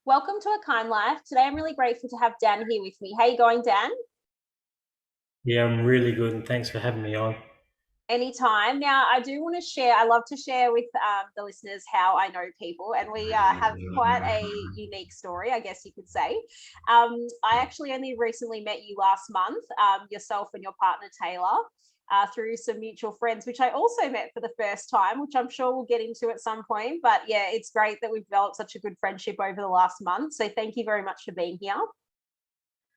Welcome to A Kind Life. Today I'm really grateful to have Dan here with me. How you going, Dan? Yeah, I'm really good, and thanks for having me on. Anytime. Now, I do want to share, I love to share with the listeners how I know people, and we have quite a unique story, I guess you could say. I actually only recently met you last month, yourself and your partner, Tayla. Through some mutual friends, which I also met for the first time, which I'm sure we'll get into at some point. But yeah, it's great that we've developed such a good friendship over the last month. So thank you very much for being here.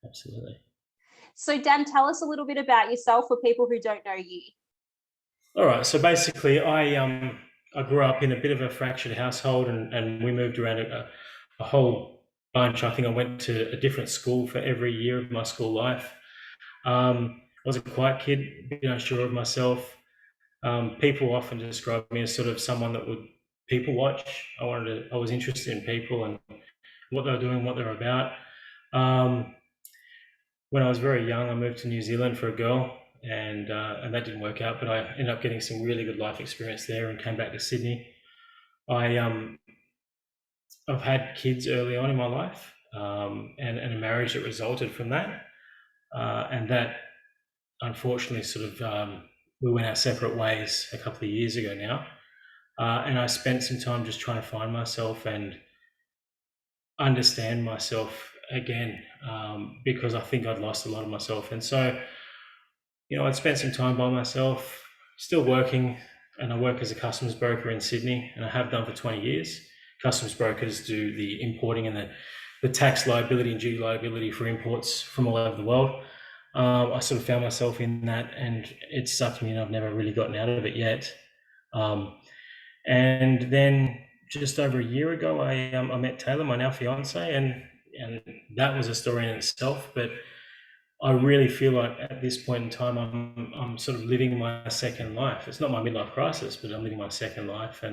Absolutely. So, Dan, tell us a little bit about yourself for people who don't know you. All right. So basically, I grew up in a bit of a fractured household, and we moved around a whole bunch. I think I went to a different school for every year of my school life. I was a quiet kid, sure of myself. People often describe me as sort of someone that would people watch. I was interested in people and what they're doing, what they're about. Um, when I was very young, I moved to New Zealand for a girl, and that didn't work out. But I ended up getting some really good life experience there, and came back to Sydney. I I've had kids early on in my life, and a marriage that resulted from that, and that unfortunately we went our separate ways a couple of years ago now, and I spent some time just trying to find myself and understand myself again, because I think I'd lost a lot of myself, and so I'd spent some time by myself, still working, and I work as a customs broker in Sydney, and I have done for 20 years. Customs brokers do the importing and the tax liability and duty liability for imports from all over the world. I sort of found myself in that, and it sucked me in. I've never really gotten out of it yet. And then just over a year ago, I met Tayla, my now fiancé, and that was a story in itself. But I really feel like at this point in time, I'm sort of living my second life. It's not my midlife crisis, but I'm living my second life,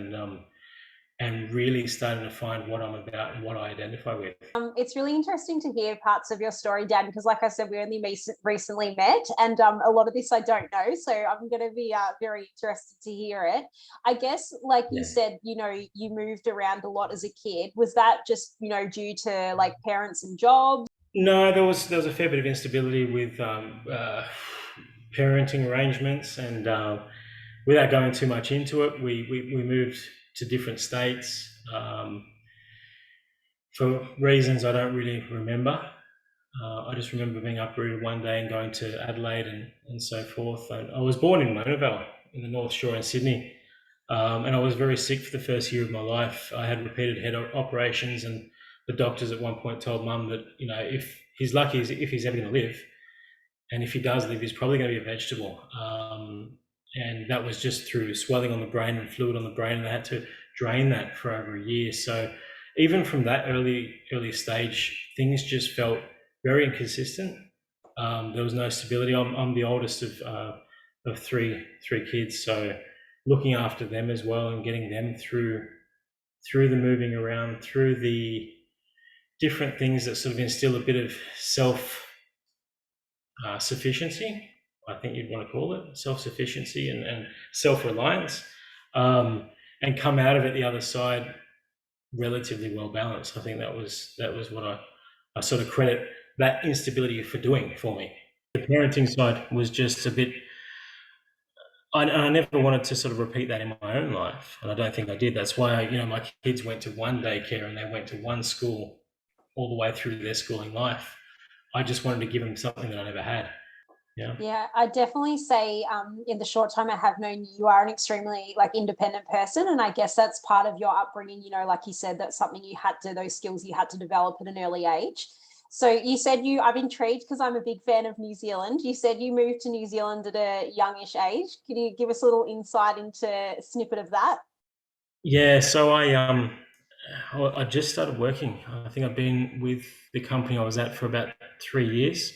and really starting to find what I'm about and what I identify with. It's really interesting to hear parts of your story, Dan, because like I said, we only recently met, and a lot of this I don't know. So I'm going to be very interested to hear it. I guess, like you Yeah. said, you moved around a lot as a kid. Was that just, due to like parents and jobs? No, there was a fair bit of instability with parenting arrangements, and without going too much into it, we moved to different states, for reasons I don't really remember. I just remember being uprooted one day and going to Adelaide and so forth. And I was born in Monavale in the North Shore in Sydney, and I was very sick for the first year of my life. I had repeated head operations, and the doctors at one point told Mum that if he's lucky, if he's ever going to live, and if he does live, he's probably going to be a vegetable. And that was just through swelling on the brain and fluid on the brain, and they had to drain that for over a year. So even from that early stage, things just felt very inconsistent. There was no stability. I'm the oldest of three kids, so looking after them as well and getting them through the moving around, through the different things that sort of instill a bit of self sufficiency, I think you'd want to call it, self-sufficiency and self-reliance, and come out of it the other side relatively well balanced. I think that was what I sort of credit that instability for doing for me. The parenting side was just a bit. I never wanted to sort of repeat that in my own life, and I don't think I did. That's why my kids went to one daycare and they went to one school all the way through their schooling life. I just wanted to give them something that I never had. Yeah. Yeah, I definitely say in the short time I have known you, you are an extremely like independent person. And I guess that's part of your upbringing, like you said, that's something those skills you had to develop at an early age. So you said I'm intrigued because I'm a big fan of New Zealand. You said you moved to New Zealand at a youngish age. Can you give us a little insight into a snippet of that? Yeah, so I just started working. I think I've been with the company I was at for about 3 years,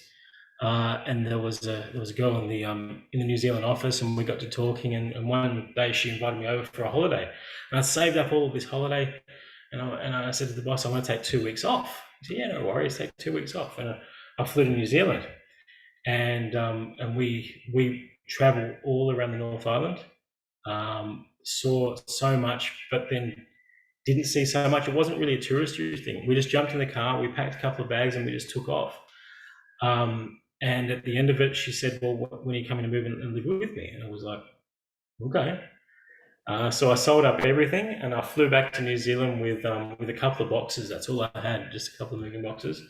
and there was a girl in the New Zealand office, and we got to talking. And one day she invited me over for a holiday, and I saved up all of this holiday, and I said to the boss, I want to take 2 weeks off. He said, yeah, no worries, take 2 weeks off, and I flew to New Zealand, and we traveled all around the North Island, saw so much, but then didn't see so much. It wasn't really a touristy thing. We just jumped in the car, we packed a couple of bags, and we just took off. And at the end of it, she said, well, when are you coming to move and live with me? And I was like, okay. So I sold up everything and I flew back to New Zealand with a couple of boxes. That's all I had, just a couple of moving boxes.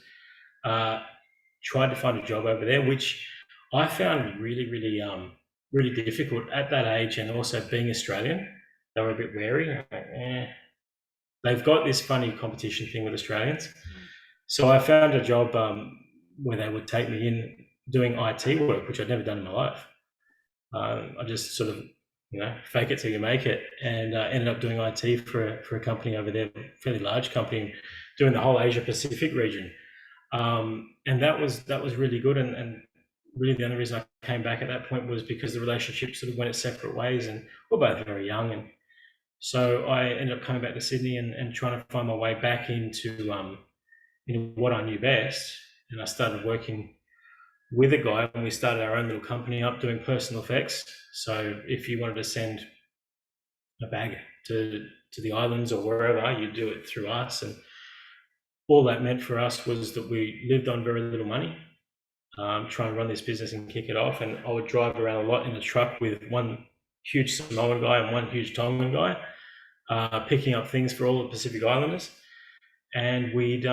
Tried to find a job over there, which I found really, really, really difficult at that age, and also being Australian, they were a bit wary. Like, they've got this funny competition thing with Australians. So I found a job where they would take me in doing IT work, which I'd never done in my life. I just sort of, fake it till you make it, and ended up doing IT for a company over there, a fairly large company, doing the whole Asia Pacific region. And that was really good. And really the only reason I came back at that point was because the relationship sort of went its separate ways, and we're both very young. And so I ended up coming back to Sydney and trying to find my way back into what I knew best. And I started working with a guy, and we started our own little company up doing personal effects. So if you wanted to send a bag to the islands or wherever, you do it through us. And all that meant for us was that we lived on very little money, trying to run this business and kick it off. And I would drive around a lot in a truck with one huge Samoan guy and one huge Tongan guy, picking up things for all the Pacific Islanders. And we'd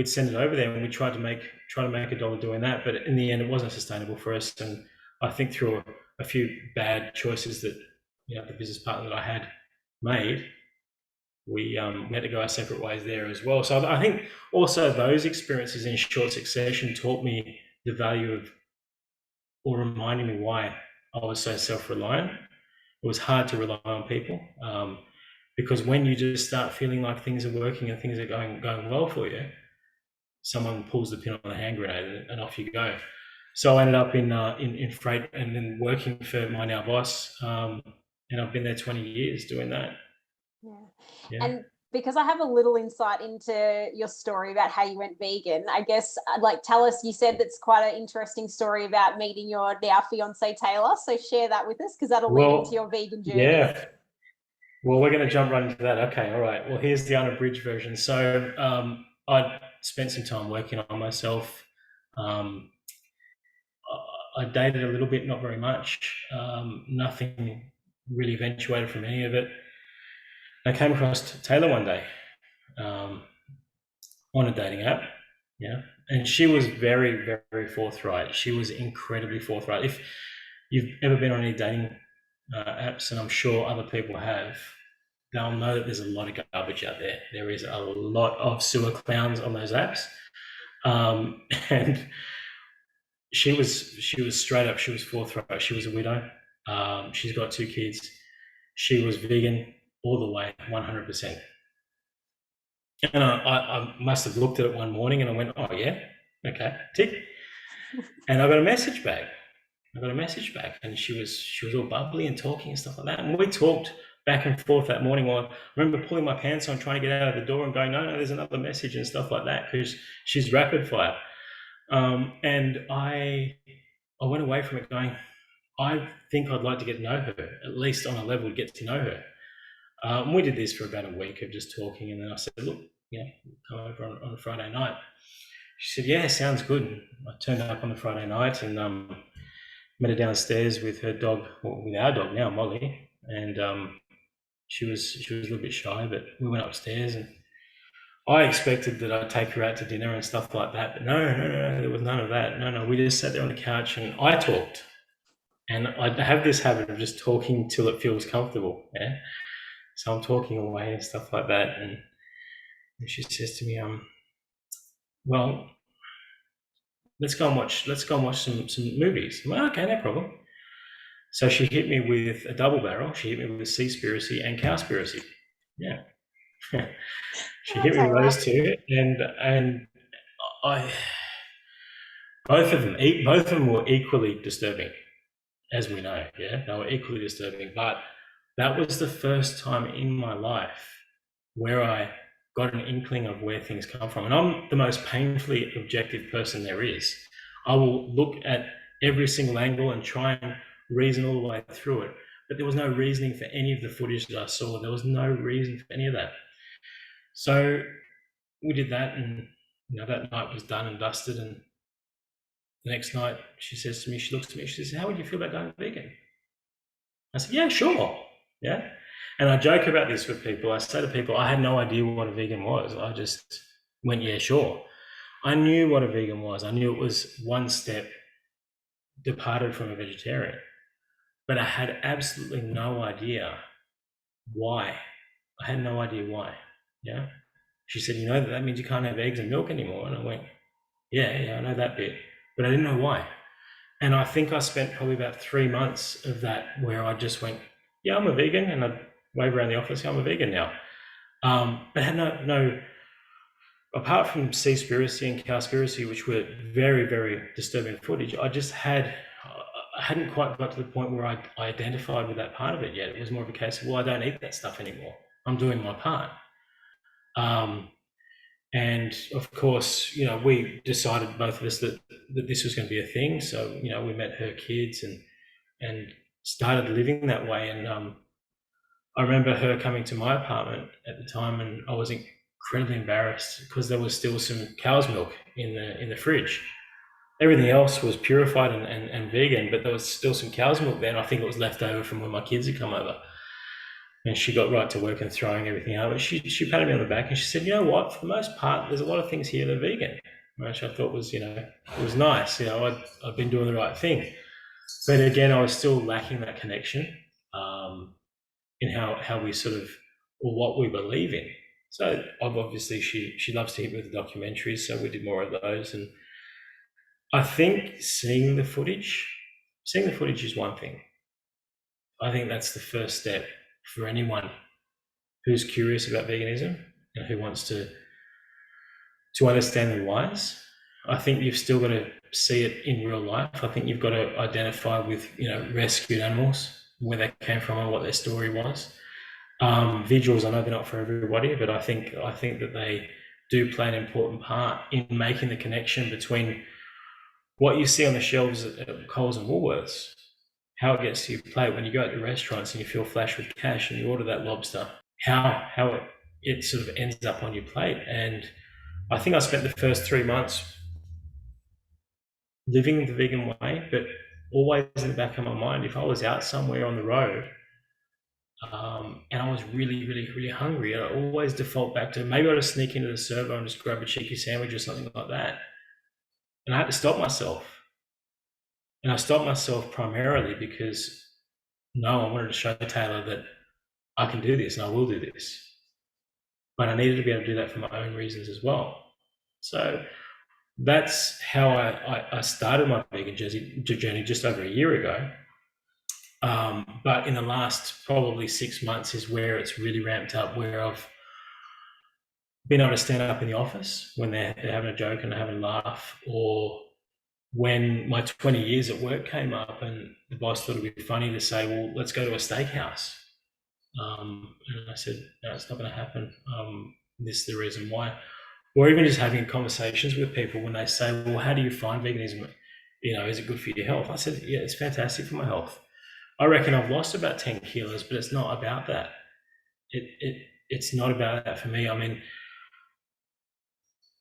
send it over there, and we try to make $1 doing that. But in the end, it wasn't sustainable for us. And I think through a few bad choices that the business partner that I had made, we had to go our separate ways there as well. So I think also those experiences in short succession taught me the value of, or reminding me why I was so self-reliant. It was hard to rely on people. Because when you just start feeling like things are working and things are going well for you, someone pulls the pin on the hand grenade and off you go. So I ended up in freight and then working for my now boss, and I've been there 20 years doing that. Yeah. And because I have a little insight into your story about how you went vegan, I guess, tell us, you said that's quite an interesting story about meeting your now fiancé Tayla. So share that with us, because that'll lead into your vegan journey. Yeah. Well, we're going to jump right into that. Okay, all right. Well, here's the unabridged version. So I spent some time working on myself. I dated a little bit, not very much. Nothing really eventuated from any of it. I came across Tayla one day on a dating app, and she was very, very forthright. She was incredibly forthright. If you've ever been on any dating apps, and I'm sure other people have, they'll know that there's a lot of garbage out there. There is a lot of sewer clowns on those apps, and she was straight up. She was forthright. She was a widow. She's got 2 kids. She was vegan all the way, 100%. And I must have looked at it one morning and I went, oh yeah, okay, tick. And I got a message back. And she was all bubbly and talking and stuff like that. And we talked back and forth that morning. Well, I remember pulling my pants on, trying to get out of the door and going, no, there's another message and stuff like that, because she's rapid fire. And I went away from it going, I think I'd like to get to know her, at least on a level to get to know her. And we did this for about a week of just talking. And then I said, look, come over on a Friday night. She said, yeah, sounds good. And I turned up on the Friday night and met her downstairs with her dog, or with our dog now, Molly. And she was a little bit shy, but we went upstairs, and I expected that I'd take her out to dinner and stuff like that. But no, there was none of that. No, we just sat there on the couch and I talked. And I have this habit of just talking till it feels comfortable. Yeah. So I'm talking away and stuff like that. And she says to me, well, let's go and watch some movies. I'm like, okay, no problem. So she hit me with a double barrel. She hit me with Seaspiracy and Cowspiracy. Yeah. She hit me with those two, and I both of them were equally disturbing, as we know. Yeah, they were equally disturbing. But that was the first time in my life where I got an inkling of where things come from. And I'm the most painfully objective person there is. I will look at every single angle and try and reason all the way through it. But there was no reasoning for any of the footage that I saw. There was no reason for any of that. So we did that, and that night was done and dusted. And the next night, she says to me, she looks at me, she says, "How would you feel about going vegan?" I said, "Yeah, sure, yeah." And I joke about this with people. I say to people, I had no idea what a vegan was. I just went, "Yeah, sure." I knew what a vegan was. I knew it was one step departed from a vegetarian, but I had absolutely no idea why. I had no idea why. Yeah. She said, that means you can't have eggs and milk anymore. And I went, yeah, I know that bit, but I didn't know why. And I think I spent probably about 3 months of that where I just went, yeah, I'm a vegan. And I'd wave around the office, yeah, I'm a vegan now. But I had no, apart from Seaspiracy and Cowspiracy, which were very, very disturbing footage, I hadn't quite got to the point where I identified with that part of it yet. It was more of a case of, well, I don't eat that stuff anymore. I'm doing my part. And of course, we decided, both of us, that this was going to be a thing. So, we met her kids and started living that way. And I remember her coming to my apartment at the time, and I was incredibly embarrassed because there was still some cow's milk in the fridge. Everything else was purified and vegan, but there was still some cow's milk there, and I think it was left over from when my kids had come over. And she got right to work and throwing everything out. But she patted me on the back and she said, "You know what? For the most part, there's a lot of things here that are vegan," which I thought was, it was nice. I'd been doing the right thing. But again, I was still lacking that connection in how we sort of, or what we believe in. So obviously she loves to hit me with the documentaries, so we did more of those. And I think seeing the footage is one thing. I think that's the first step for anyone who's curious about veganism and who wants to understand the whys. I think you've still got to see it in real life. I think you've got to identify with, rescued animals, where they came from and what their story was. Visuals, I know they're not for everybody, but I think that they do play an important part in making the connection between what you see on the shelves at Coles and Woolworths, how it gets to your plate when you go out to restaurants and you feel flash with cash and you order that lobster, how it sort of ends up on your plate. And I think I spent the first 3 months living the vegan way, but always in the back of my mind, if I was out somewhere on the road and I was really, really, really hungry, I always default back to, maybe I'll just sneak into the servo and just grab a cheeky sandwich or something like that. And I had to stop myself. And I stopped myself primarily because, no, I wanted to show Tayla that I can do this and I will do this. But I needed to be able to do that for my own reasons as well. So that's how I started my vegan journey just over a year ago. But in the last probably 6 months is where it's really ramped up, where I've been able to stand up in the office when they're having a joke and they're having a laugh, or when my 20 years at work came up and the boss thought it'd be funny to say, well, let's go to a steakhouse. And I said, no, it's not going to happen. This is the reason why. Or even just having conversations with people when they say, well, how do you find veganism? Is it good for your health? I said, yeah, it's fantastic for my health. I reckon I've lost about 10 kilos, but it's not about that. It's not about that for me. I mean,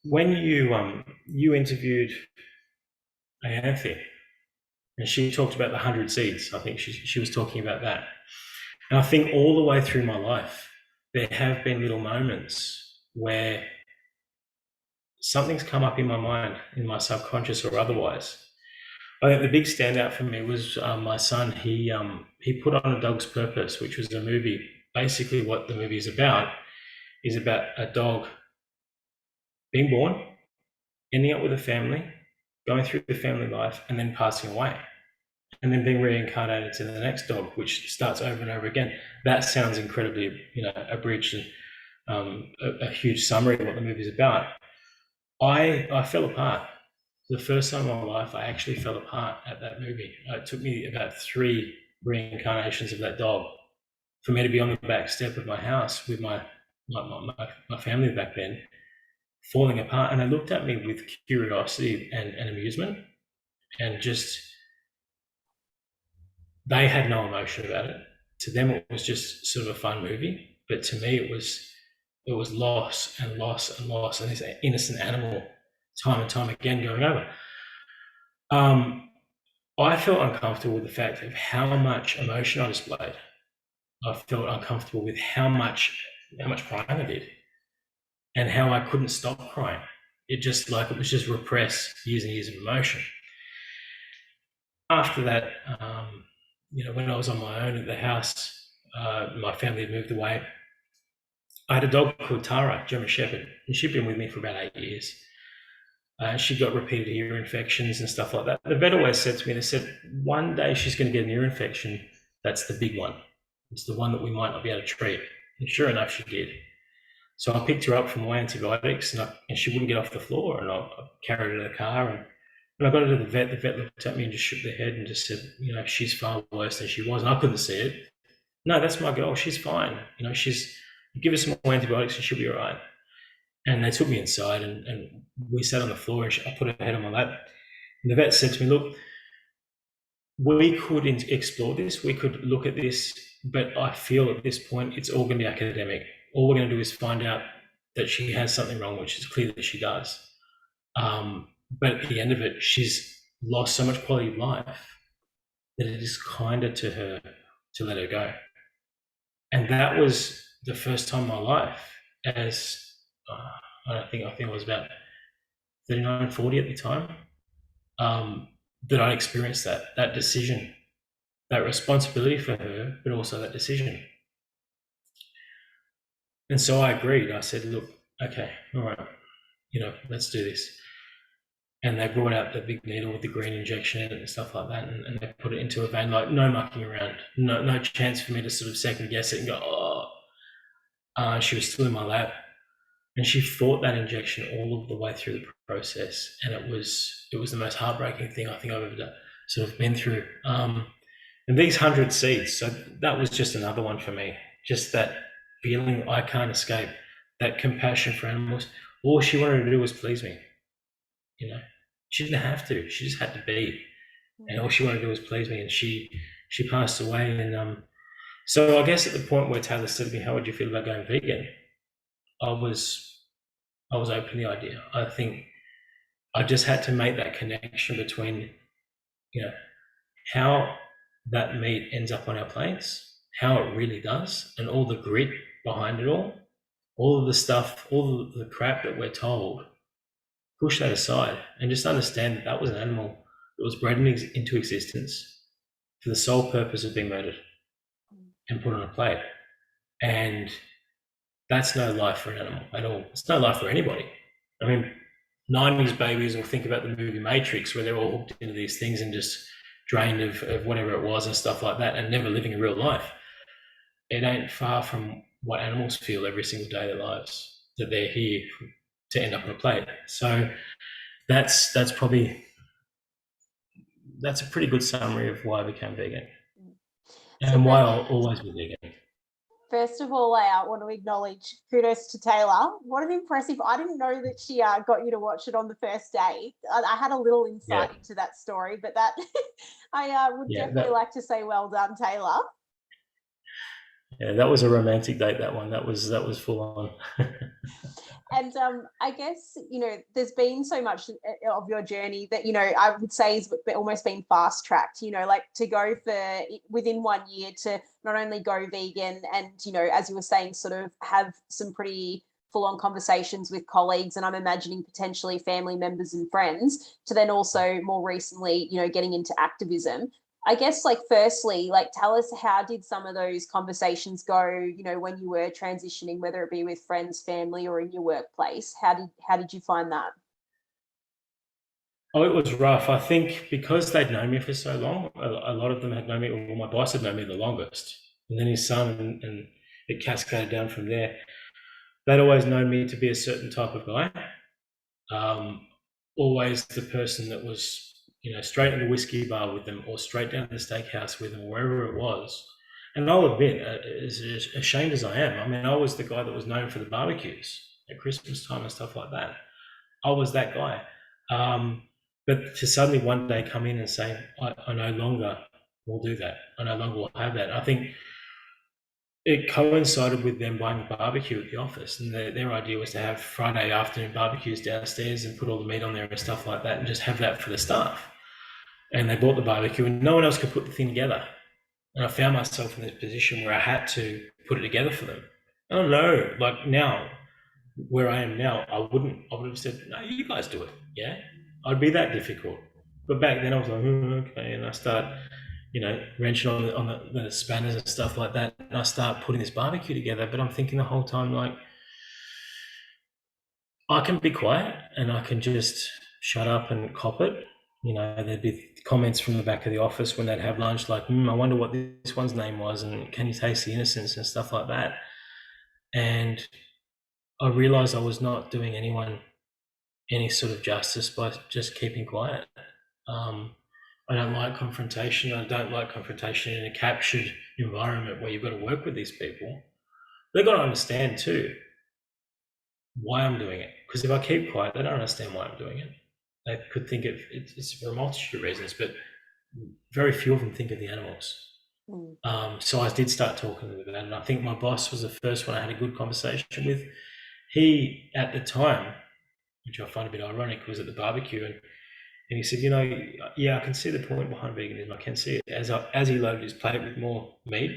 when you interviewed Fiancé, and she talked about the 100 seeds, I think she was talking about that. And I think all the way through my life, there have been little moments where something's come up in my mind, in my subconscious or otherwise. I think the big standout for me was my son. He put on A Dog's Purpose, which was a movie. Basically, what the movie is about a dog being born, ending up with a family, going through the family life, and then passing away, and then being reincarnated to the next dog, which starts over and over again. That sounds incredibly, abridged and a huge summary of what the movie is about. I fell apart. The first time in my life, I actually fell apart at that movie. It took me about 3 reincarnations of that dog for me to be on the back step of my house with my family back then, falling apart. And they looked at me with curiosity and amusement, and just, they had no emotion about it. To them, it was just sort of a fun movie. But to me, it was it was loss and loss and loss, and this innocent animal, time and time again, going over. I felt uncomfortable with the fact of how much emotion I displayed. I felt uncomfortable with how much crying I did, and how I couldn't stop crying. It was just repressed years and years of emotion. After that, when I was on my own at the house, my family had moved away. I had a dog called Tara, German Shepherd, and she'd been with me for about 8 years. She got repeated ear infections and stuff like that. The vet always said to me, they said, one day she's going to get an ear infection. That's the big one. It's the one that we might not be able to treat. And sure enough, she did. So I picked her up from my antibiotics, and she wouldn't get off the floor, and I carried her to the car. And when I got her to the vet looked at me and just shook their head and just said, she's far worse than she was. And I couldn't see it. No, that's my girl. She's fine. Give her some more antibiotics and she'll be all right. And they took me inside, and we sat on the floor, and I put her head on my lap. And the vet said to me, look, we could explore this, we could look at this, but I feel at this point it's all going to be academic. All we're going to do is find out that she has something wrong, which is clear that she does. But at the end of it, she's lost so much quality of life that it is kinder to her to let her go. And that was the first time in my life, as I think I was about 39, 40 at the time, that I experienced that decision, that responsibility for her, but also that decision. And so I agreed. I said, look, okay, all right, let's do this. And they brought out the big needle with the green injection in it and stuff like that, and they put it into a vein, like no mucking around, no chance for me to sort of second guess it and go, oh. She was still in my lap, and she fought that injection all of the way through the process, and it was the most heartbreaking thing I think I've ever sort of been through. And these 100 seeds, so that was just another one for me. Just that feeling I can't escape, that compassion for animals. All she wanted to do was please me. She didn't have to. She just had to be, and all she wanted to do was please me. And she passed away. And so I guess at the point where Tayla said to me, "How would you feel about going vegan?" I was open to the idea. I think I just had to make that connection between, how that meat ends up on our plates, how it really does, and all the grit behind it all of the stuff, all of the crap that we're told. Push that aside and just understand that was an animal that was bred into existence for the sole purpose of being murdered and put on a plate. And that's no life for an animal at all. It's no life for anybody. I mean, 90s babies will think about the movie Matrix, where they're all hooked into these things and just drained of whatever it was and stuff like that, and never living a real life. It ain't far from what animals feel every single day of their lives, that they're here to end up on a plate. So that's a pretty good summary of why I became vegan, and why I'll always be vegan. First of all, I want to acknowledge kudos to Tayla. What an impressive! I didn't know that she got you to watch it on the first day. I had a little insight into that story, but that I would definitely like to say well done, Tayla. Yeah, that was a romantic date. That one, that was full on. And I guess, there's been so much of your journey that, I would say has almost been fast tracked, like to go for within 1 year to not only go vegan and, as you were saying, sort of have some pretty full on conversations with colleagues, and I'm imagining potentially family members and friends, to then also more recently, getting into activism. I guess, firstly, tell us, how did some of those conversations go, when you were transitioning, whether it be with friends, family, or in your workplace? How did you find that? Oh, it was rough. I think because they'd known me for so long, a lot of them had known me, well, my boss had known me the longest, and then his son, and it cascaded down from there. They'd always known me to be a certain type of guy. Always the person that was, straight in the whiskey bar with them, or straight down to the steakhouse with them, or wherever it was. And I'll admit, as ashamed as I am, I mean, I was the guy that was known for the barbecues at Christmas time and stuff like that. I was that guy. But to suddenly one day come in and say, I no longer will do that. I no longer will have that. I think it coincided with them buying a barbecue at the office, and their idea was to have Friday afternoon barbecues downstairs and put all the meat on there and stuff like that, and just have that for the staff. And they bought the barbecue, and no one else could put the thing together. And I found myself in this position where I had to put it together for them. Oh no, like now, where I am now, I would have said, no, you guys do it. Yeah. I'd be that difficult. But back then I was like, okay. And I start, wrenching on the spanners and stuff like that. And I start putting this barbecue together. But I'm thinking the whole time, like, I can be quiet and I can just shut up and cop it. There'd be comments from the back of the office when they'd have lunch, like, I wonder what this one's name was, and can you taste the innocence and stuff like that. And I realised I was not doing anyone any sort of justice by just keeping quiet. I don't like confrontation. I don't like confrontation in a captured environment where you've got to work with these people. They've got to understand too why I'm doing it. Because if I keep quiet, they don't understand why I'm doing it. They could think it's for a multitude of reasons, but very few of them think of the animals. So I did start talking to them about it. And I think my boss was the first one I had a good conversation with. He, at the time, which I find a bit ironic, was at the barbecue, and he said, yeah, I can see the point behind veganism. I can see it as he loaded his plate with more meat.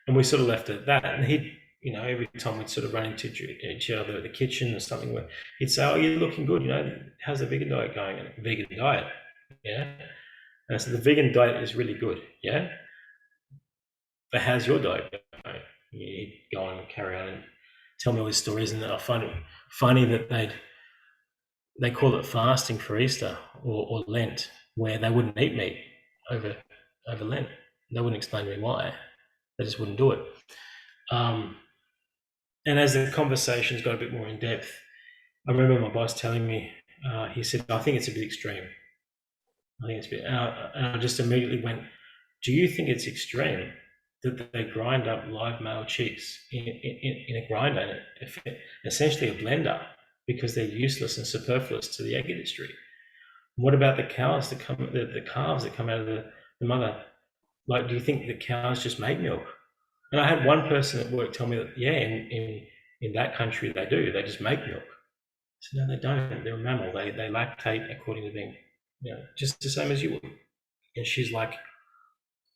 And we sort of left it at that. And he'd, every time we'd sort of run into each other at the kitchen or something, where he'd say, oh, you're looking good, how's the vegan diet going? And vegan diet, yeah. And I said, the vegan diet is really good, yeah. But how's your diet going? He'd go on and carry on and tell me all these stories, and I find it funny that they call it fasting for Easter or Lent, where they wouldn't eat meat over Lent. They wouldn't explain to me why. They just wouldn't do it. And as the conversations got a bit more in depth, I remember my boss telling me, he said, I think it's a bit extreme. And I just immediately went, do you think it's extreme that they grind up live male chicks in a grinder, essentially a blender, because they're useless and superfluous to the egg industry? What about the cows that come, the calves that come out of the mother? Like, do you think the cows just make milk? And I had one person at work tell me that, yeah, in that country they do. They just make milk. I said, no, they don't. They're a mammal. They lactate according to being, just the same as you would. And she's like,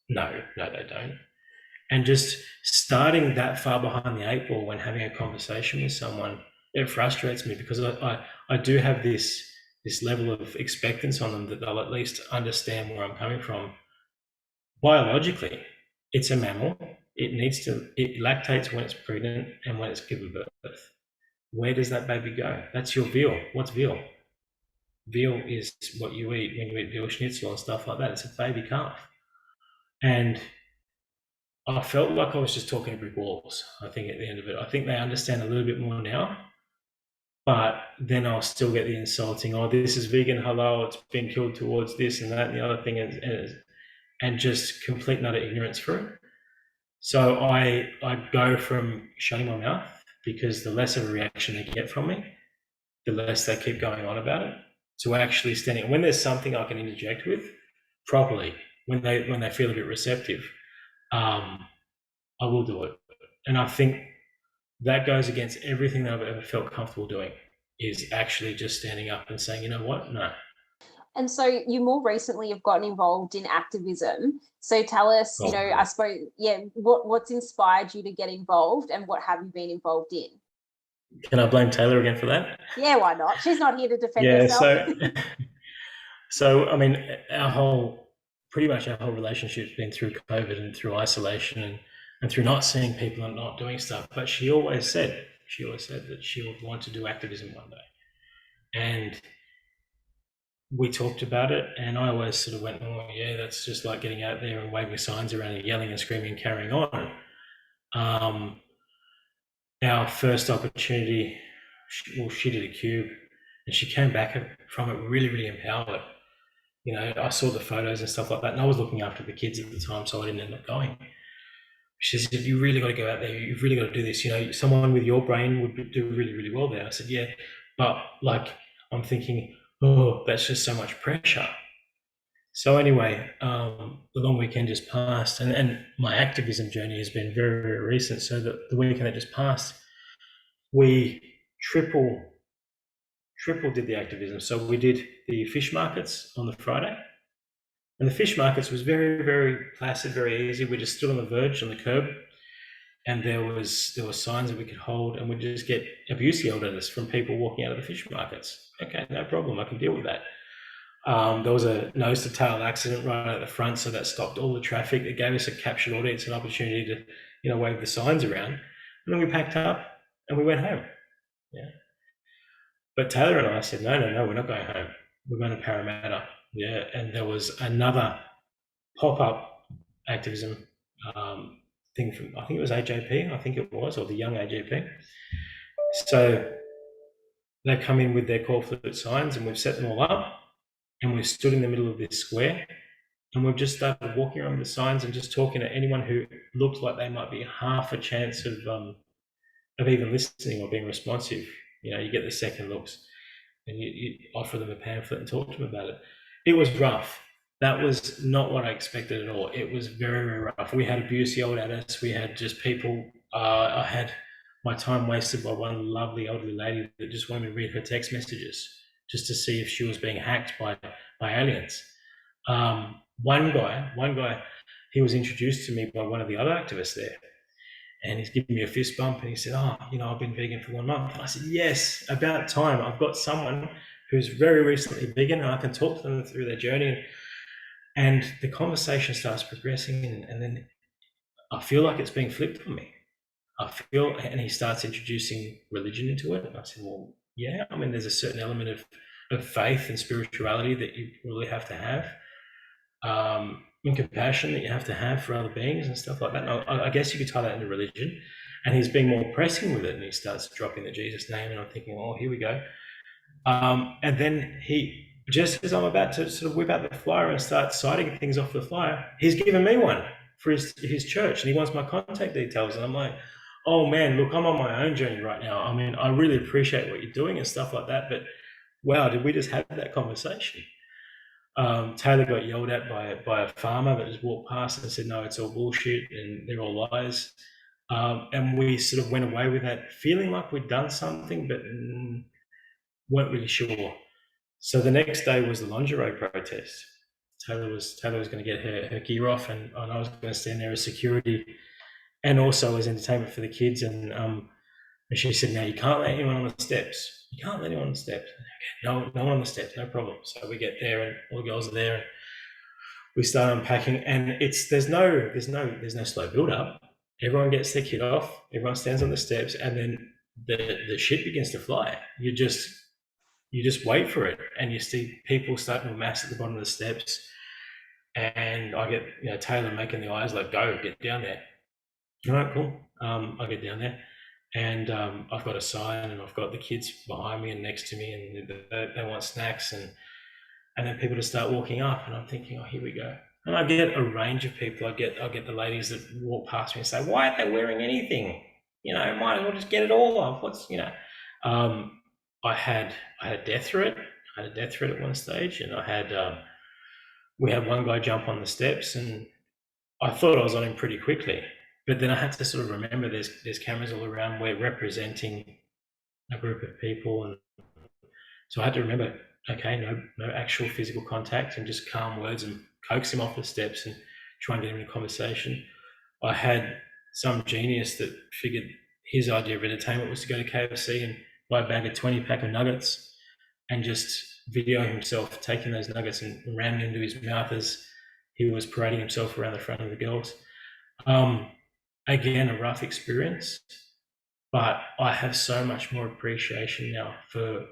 no, they don't. And just starting that far behind the eight ball when having a conversation with someone, it frustrates me, because I do have this level of expectance on them that they'll at least understand where I'm coming from. Biologically, it's a mammal. It lactates when it's pregnant and when it's given birth. Where does that baby go? That's your veal. What's veal? Veal is what you eat when you eat veal schnitzel and stuff like that. It's a baby calf. And I felt like I was just talking to brick walls, I think, at the end of it. I think they understand a little bit more now, but then I'll still get the insulting, oh, this is vegan halal, it's been killed towards this and that and the other thing, and just complete and utter ignorance for it. So I go from shutting my mouth, because the less of a reaction they get from me, the less they keep going on about it, to actually standing. When there's something I can interject with properly, when they feel a bit receptive, I will do it. And I think that goes against everything that I've ever felt comfortable doing, is actually just standing up and saying, you know what, no. And so you more recently have gotten involved in activism. So tell us, I suppose, what's inspired you to get involved, and what have you been involved in? Can I blame Tayla again for that? Yeah, why not? She's not here to defend herself. So I mean, pretty much our whole relationship's been through COVID and through isolation and through not seeing people and not doing stuff. But she always said that she would want to do activism one day. And we talked about it, and I always sort of went, oh yeah, that's just like getting out there and waving signs around and yelling and screaming and carrying on. Our first opportunity, she did a cube, and she came back from it really, really empowered. I saw the photos and stuff like that, and I was looking after the kids at the time, so I didn't end up going. She said, you really got to go out there. You've really got to do this. Someone with your brain would do really, really well there. I said, yeah, but like, I'm thinking, oh, that's just so much pressure. So anyway, the long weekend just passed, and my activism journey has been very, very recent. So the weekend that just passed, we triple did the activism. So we did the fish markets on the Friday, and the fish markets was very, very placid, very easy. We just stood on the verge on the curb, and there were signs that we could hold, and we'd just get abuse yelled at us from people walking out of the fish markets. Okay, no problem, I can deal with that. There was a nose to tail accident right at the front, so that stopped all the traffic. It gave us a captured audience an opportunity to, wave the signs around, and then we packed up and we went home. Yeah. But Taylor and I said, no, we're not going home. We're going to Parramatta. Yeah. And there was another pop-up activism thing from, I think it was AJP, I think it was, or the young AJP. So they come in with their call flute signs, and we've set them all up, and we've stood in the middle of this square, and we've just started walking around with the signs and just talking to anyone who looked like they might be half a chance of even listening or being responsive. You get the second looks, and you offer them a pamphlet and talk to them about it. It was rough. That was not what I expected at all. It was very, very rough. We had abuse yelled at us. We had just people. I had my time wasted by one lovely elderly lady that just wanted me to read her text messages just to see if she was being hacked by aliens. One guy, he was introduced to me by one of the other activists there, and he's giving me a fist bump, and he said, I've been vegan for 1 month. And I said, yes, about time. I've got someone who's very recently vegan, and I can talk to them through their journey. And the conversation starts progressing, and then I feel like it's being flipped on me. And he starts introducing religion into it. And I said, well, yeah, there's a certain element of faith and spirituality that you really have to have. And compassion that you have to have for other beings and stuff like that. And I guess you could tie that into religion. And he's being more pressing with it, and he starts dropping the Jesus name, and I'm thinking, oh, here we go. And then he, just as I'm about to sort of whip out the flyer and start citing things off the flyer, he's given me one for his church, and he wants my contact details. And I'm like, oh man, look, I'm on my own journey right now. I really appreciate what you're doing and stuff like that, but wow, did we just have that conversation? Tayla got yelled at by a farmer that just walked past and said, no, it's all bullshit and they're all lies. And we sort of went away with that feeling like we'd done something, but weren't really sure. So the next day was the lingerie protest. Tayla was going to get her gear off, and I was going to stand there as security and also as entertainment for the kids. And she said, no, you can't let anyone on the steps. You can't let anyone on the steps. No one on the steps, no problem. So we get there, and all the girls are there, and we start unpacking. And there's no slow build up. Everyone gets their kit off. Everyone stands on the steps, and then the shit begins to fly. You just wait for it, and you see people starting to amass at the bottom of the steps. And I get Taylor making the eyes like, go, get down there. All right, cool. I get down there, and I've got a sign, and I've got the kids behind me and next to me, and they want snacks, and then people just start walking up, and I'm thinking, oh, here we go. And I get a range of people. I get the ladies that walk past me and say, why aren't they wearing anything? Might as well just get it all off. I had a death threat. I had a death threat at one stage, and we had one guy jump on the steps, and I thought I was on him pretty quickly. But then I had to sort of remember there's cameras all around. We're representing a group of people, and so I had to remember, okay, no actual physical contact, and just calm words and coax him off the steps and try and get him in a conversation. I had some genius that figured his idea of entertainment was to go to KFC and buy a bag of 20-pack of nuggets and just video himself taking those nuggets and ramming into his mouth as he was parading himself around the front of the girls. Again, a rough experience, but I have so much more appreciation now for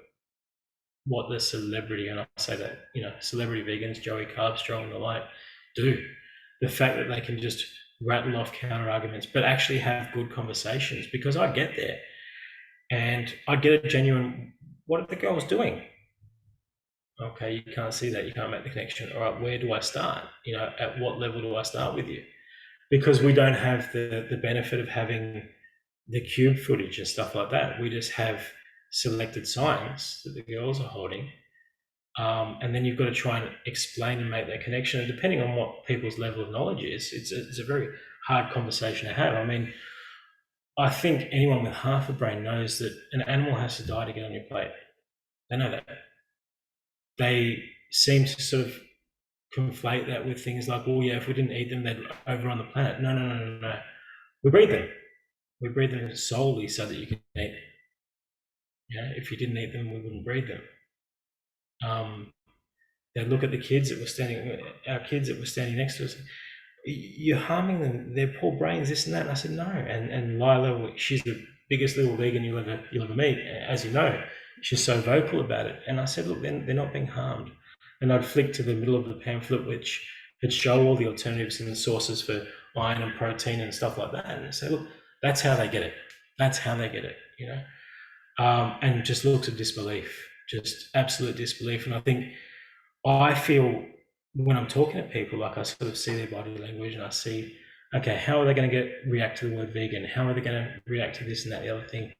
what the celebrity, and I say that, celebrity vegans, Joey Carbstrong and the like, do. The fact that they can just rattle off counter arguments, but actually have good conversations, because I get there and I get a genuine, what are the girls doing? Okay, you can't see that, you can't make the connection. All right, where do I start? At what level do I start with you? Because we don't have the benefit of having the cube footage and stuff like that. We just have selected signs that the girls are holding, And then you've got to try and explain and make that connection. And depending on what people's level of knowledge is, it's a very hard conversation to have. I mean, I think anyone with half a brain knows that an animal has to die to get on your plate. They know that. They seem to sort of conflate that with things like, well, yeah, if we didn't eat them, they'd overrun the planet. No. We breed them. We breed them solely so that you can eat. If you didn't eat them, we wouldn't breed them. They look at the kids that were standing, our kids that were standing next to us. You're harming them. They're poor brains, this and that. And I said, no. And Lila, she's the biggest little vegan you'll ever meet, as you know. She's so vocal about it. And I said, look, they're not being harmed. And I'd flick to the middle of the pamphlet, which had show all the alternatives and the sources for iron and protein and stuff like that. And I said, look, that's how they get it. That's how they get it, and just looks at disbelief, just absolute disbelief. And I feel when I'm talking to people, like I sort of see their body language and I see, okay, how are they going to react to the word vegan? How are they going to react to this and that, the other thing?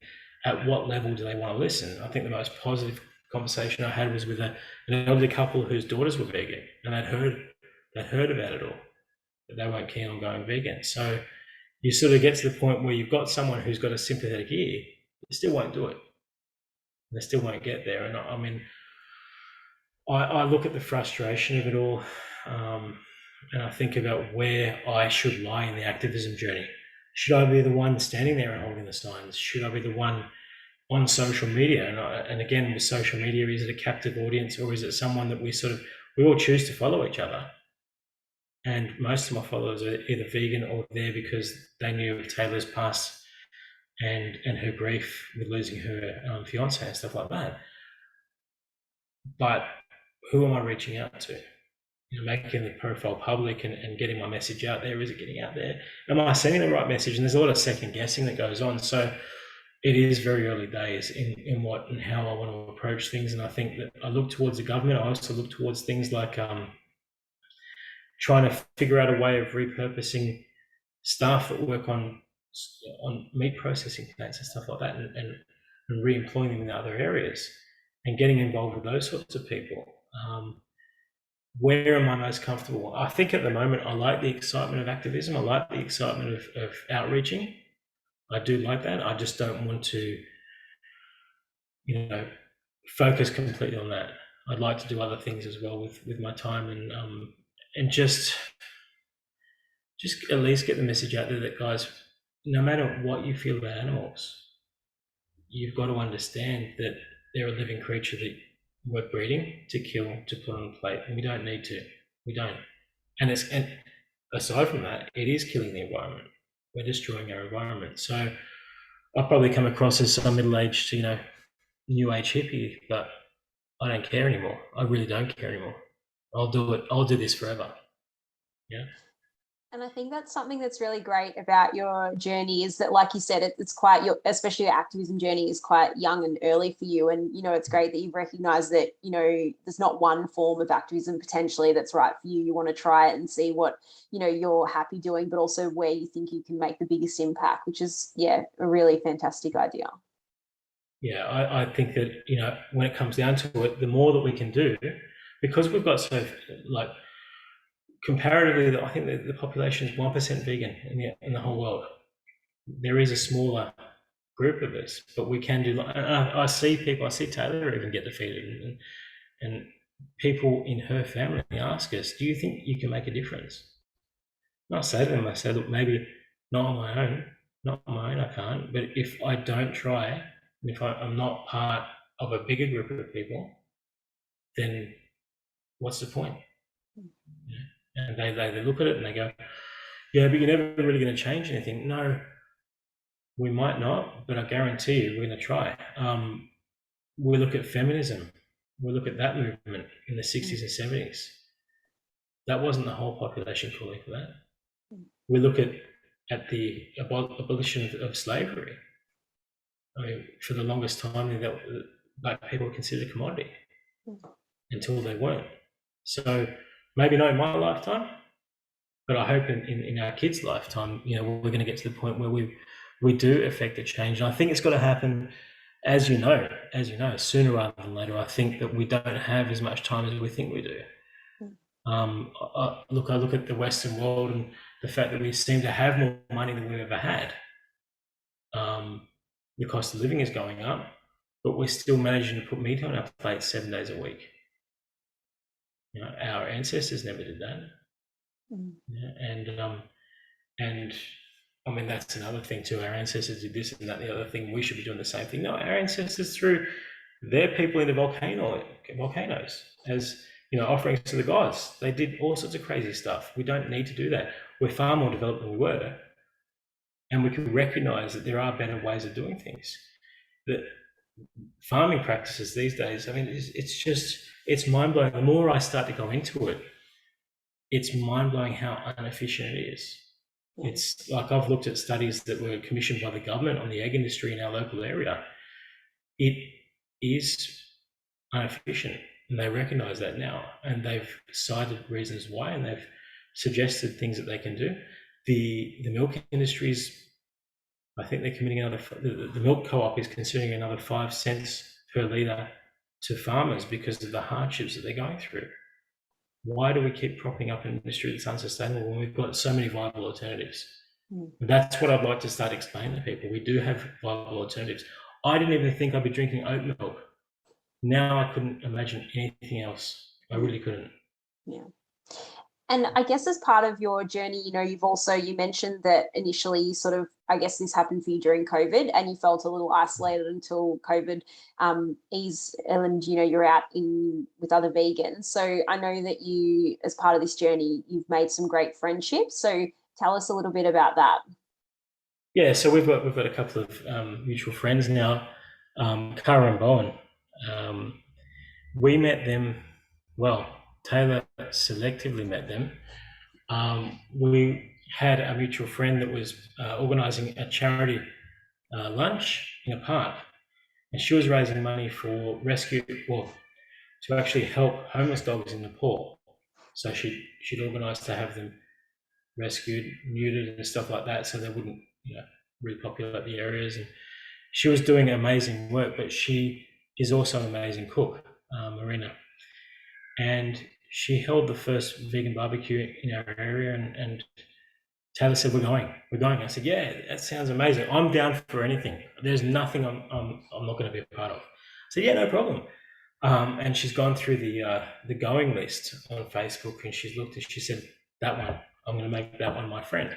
At what level do they want to listen? I think the most positive conversation I had was with an elderly couple whose daughters were vegan, and they'd heard about it all, but they weren't keen on going vegan. So you sort of get to the point where you've got someone who's got a sympathetic ear, they still won't do it. They still won't get there. And I mean, I look at the frustration of it all, and I think about where I should lie in the activism journey. Should I be the one standing there and holding the signs? Should I be the one on social media? And again, with social media, is it a captive audience, or is it someone that we all choose to follow each other? And most of my followers are either vegan or there because they knew of Tayla's past and her grief with losing her fiancé and stuff like that. But who am I reaching out to? Making the profile public and getting my message out there. Is it getting out there? Am I sending the right message? And there's a lot of second guessing that goes on. So it is very early days in what and how I want to approach things. And I think that I look towards the government. I also look towards things like trying to figure out a way of repurposing staff that work on meat processing plants and stuff like that, and re-employing them in other areas and getting involved with those sorts of people. Where am I most comfortable? I think at the moment I like the excitement of activism. I like the excitement of outreaching. I do like that. I just don't want to, focus completely on that. I'd like to do other things as well with my time and just at least get the message out there that, guys, no matter what you feel about animals, you've got to understand that they're a living creature that we're breeding to kill, to put on a plate, and we don't need to. We don't. And aside from that, it is killing the environment. We're destroying our environment. So I'll probably come across as some middle-aged, new age hippie, but I don't care anymore. I really don't care anymore. I'll do it. I'll do this forever. Yeah. And I think that's something that's really great about your journey is that, like you said, it's quite especially your activism journey is quite young and early for you. And, it's great that you've recognized that, there's not one form of activism potentially that's right for you. You want to try it and see what, you're happy doing, but also where you think you can make the biggest impact, which is, a really fantastic idea. Yeah, I think that, when it comes down to it, the more that we can do, because we've got comparatively, I think the population is 1% vegan in the whole world. There is a smaller group of us, but we can do. I see Tayla even get defeated, and people in her family ask us, "Do you think you can make a difference?" And I say to them, "Look, maybe not on my own, I can't. But if I don't try, and if I'm not part of a bigger group of people, then what's the point?" Yeah. And they look at it and they go, "Yeah, but you're never really going to change anything." No, we might not, but I guarantee you we're going to try. We look at feminism. We look at that movement in the 60s and 70s. That wasn't the whole population calling for that. We look at the abolition of slavery. I mean, for the longest time, black people were considered a commodity until they weren't. So maybe not in my lifetime, but I hope in our kids' lifetime, we're going to get to the point where we do affect a change. And I think it's got to happen as you know, sooner rather than later, I think that we don't have as much time as we think we do. I look at the Western world and the fact that we seem to have more money than we've ever had. The cost of living is going up, but we're still managing to put meat on our plate 7 days a week. Our ancestors never did that. And I mean, that's another thing too. Our ancestors did this and that. The other thing, we should be doing the same thing. No, our ancestors threw their people into volcanoes as offerings to the gods. They did all sorts of crazy stuff. We don't need to do that. We're far more developed than we were, and we can recognise that there are better ways of doing things. That farming practices these days, I mean, it's mind blowing. The more I start to go into it, it's mind blowing how inefficient it is. It's like I've looked at studies that were commissioned by the government on the egg industry in our local area. It is inefficient, and they recognise that now, and they've cited reasons why, and they've suggested things that they can do. The milk industries, I think they're committing the milk co-op is considering another 5 cents per litre to farmers because of the hardships that they're going through. Why do we keep propping up an industry that's unsustainable when we've got so many viable alternatives? That's what I'd like to start explaining to people. We do have viable alternatives. I didn't even think I'd be drinking oat milk. Now I couldn't imagine anything else. I really couldn't. Yeah. And I guess as part of your journey, you mentioned that initially I guess this happened for you during COVID and you felt a little isolated until COVID eased and, you're out with other vegans. So I know that you, as part of this journey, you've made some great friendships. So tell us a little bit about that. Yeah, so we've got a couple of mutual friends now, Cara and Bowen. We met them, Tayla selectively met them. We had a mutual friend that was organising a charity lunch in a park, and she was raising money for to actually help homeless dogs in Nepal. So she'd organised to have them rescued, neutered, and stuff like that, so they wouldn't, repopulate the areas. And she was doing amazing work, but she is also an amazing cook, Marina. And she held the first vegan barbecue in our area, and Tayla said, we're going. I said, yeah, that sounds amazing. I'm down for anything. There's nothing I'm not going to be a part of. I said, yeah, no problem. And she's gone through the going list on Facebook, and she's looked and she said, that one, I'm going to make that one my friend.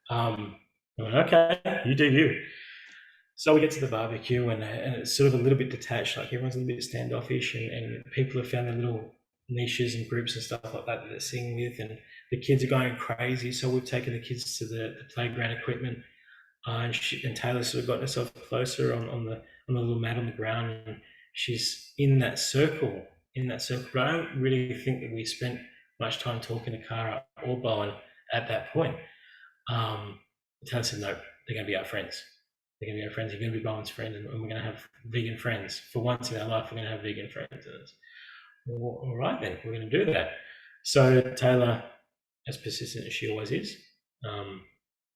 I went, okay, you do you. So we get to the barbecue, and it's sort of a little bit detached, like everyone's a little bit standoffish, and people have found their little niches and groups and stuff like that they're singing with, and the kids are going crazy. So we've taken the kids to the playground equipment, and Tayla sort of got herself closer on the little mat on the ground, and she's in that circle. But I don't really think that we spent much time talking to Cara or Bowen at that point. Tayla said, no, they're going to be our friends. They're going to be our friends. You're going to be Bowen's friend, and we're going to have vegan friends. For once in our life, we're going to have vegan friends. Well, all right, then, we're going to do that. So Tayla, as persistent as she always is,